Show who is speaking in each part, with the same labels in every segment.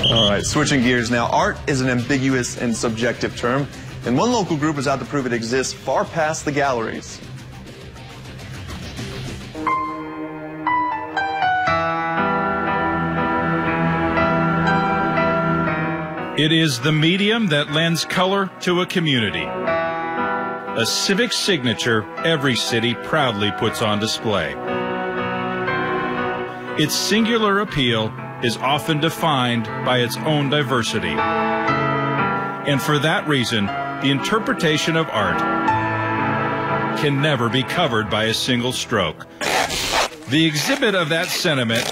Speaker 1: All right, switching gears now. Art is an ambiguous and subjective term, and one local group is out to prove it exists far past the galleries.
Speaker 2: It is the medium that lends color to a community. A civic signature every city proudly puts on display. Its singular appeal is often defined by its own diversity. And for that reason, the interpretation of art can never be covered by a single stroke. The exhibit of that sentiment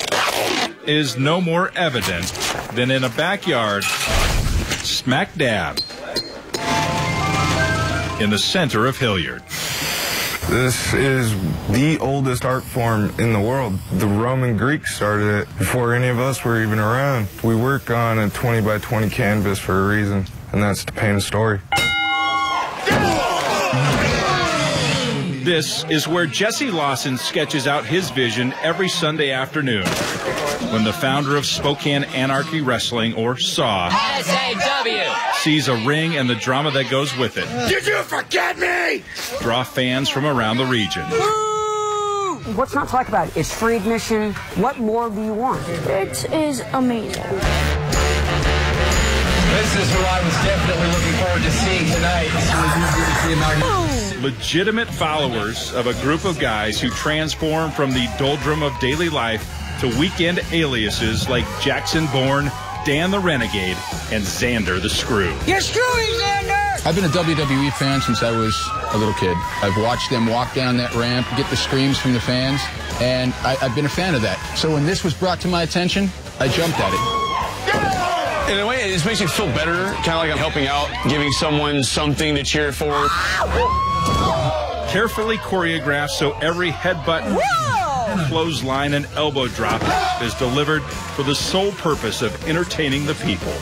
Speaker 2: is no more evident than in a backyard smack dab in the center of Hilliard.
Speaker 3: This is the oldest art form in the world. The Roman Greeks started it before any of us were even around. We work on a 20 by 20 canvas for a reason, and that's to paint a story.
Speaker 2: This is where Jesse Lawson sketches out his vision every Sunday afternoon, when the founder of Spokane Anarchy Wrestling, or SAW,
Speaker 4: SAW,
Speaker 2: sees a ring and the drama that goes with it.
Speaker 4: Did you forget me?
Speaker 2: Draw fans from around the region.
Speaker 5: What's not to like about it? It's free admission. What more do you want?
Speaker 6: It is amazing.
Speaker 7: This is who I was definitely looking forward to seeing tonight.
Speaker 2: Legitimate followers of a group of guys who transform from the doldrum of daily life to weekend aliases like Jackson Bourne, Dan the Renegade, and Xander the Screw.
Speaker 5: You're screwing, Xander!
Speaker 8: I've been a WWE fan since I was a little kid. I've watched them walk down that ramp, get the screams from the fans, and I've been a fan of that. So when this was brought to my attention, I jumped at it.
Speaker 9: In a way, it just makes you feel better, kind of like I'm helping out, giving someone something to cheer for.
Speaker 2: Carefully choreographed so every headbutt, clothesline, and elbow drop is delivered for the sole purpose of entertaining the people.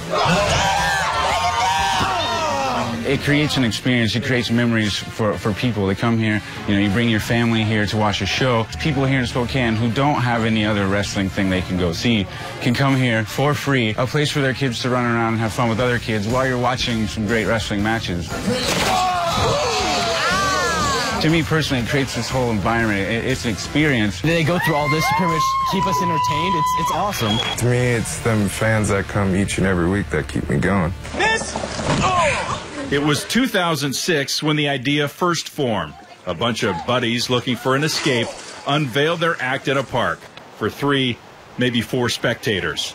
Speaker 10: It creates an experience. It creates memories for people. They come here, you bring your family here to watch a show. People here in Spokane who don't have any other wrestling thing they can go see can come here for free, a place for their kids to run around and have fun with other kids while you're watching some great wrestling matches. To me personally, it creates this whole environment. It's an experience.
Speaker 11: They go through all this to pretty much keep us entertained. It's awesome.
Speaker 3: To me, it's them fans that come each and every week that keep me going.
Speaker 2: It was 2006 when the idea first formed. A bunch of buddies looking for an escape unveiled their act at a park for 3, maybe 4 spectators.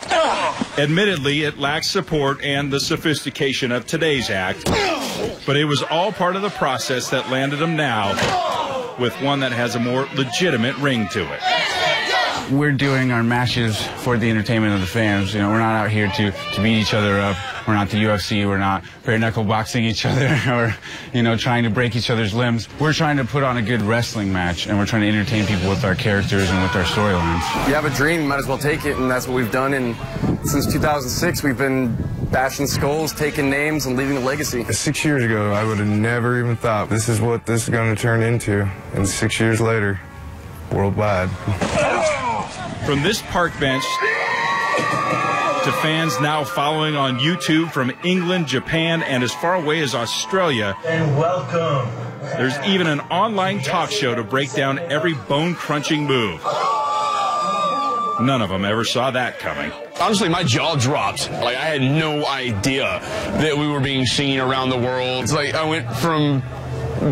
Speaker 2: Admittedly, it lacks support and the sophistication of today's act, but it was all part of the process that landed them now with one that has a more legitimate ring to it.
Speaker 10: We're doing our matches for the entertainment of the fans. We're not out here to beat each other up. We're not the UFC. We're not bare knuckle boxing each other or, trying to break each other's limbs. We're trying to put on a good wrestling match, and we're trying to entertain people with our characters and with our storylines.
Speaker 12: You have a dream, you might as well take it, and that's what we've done. And since 2006, we've been bashing skulls, taking names, and leaving a legacy.
Speaker 3: 6 years ago, I would have never even thought this is what this is going to turn into. And 6 years later, worldwide.
Speaker 2: From this park bench to fans now following on YouTube from England, Japan, and as far away as Australia.
Speaker 7: And welcome.
Speaker 2: There's even an online talk show to break down every bone-crunching move. None of them ever saw that coming.
Speaker 9: Honestly, my jaw dropped. I had no idea that we were being seen around the world. It's like I went from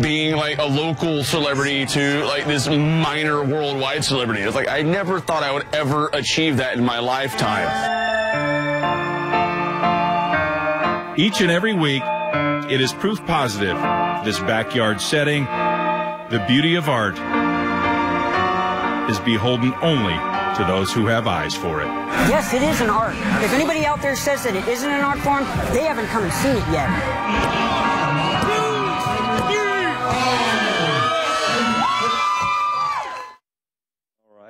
Speaker 9: being a local celebrity to this minor worldwide celebrity. It's like I never thought I would ever achieve that in my lifetime.
Speaker 2: Each and every week, it is proof positive. This backyard setting, the beauty of art, is beholden only to those who have eyes for it.
Speaker 5: Yes, it is an art. If anybody out there says that it isn't an art form, they haven't come and seen it yet.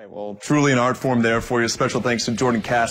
Speaker 1: Well, truly an art form there for you. Special thanks to Jordan Cass.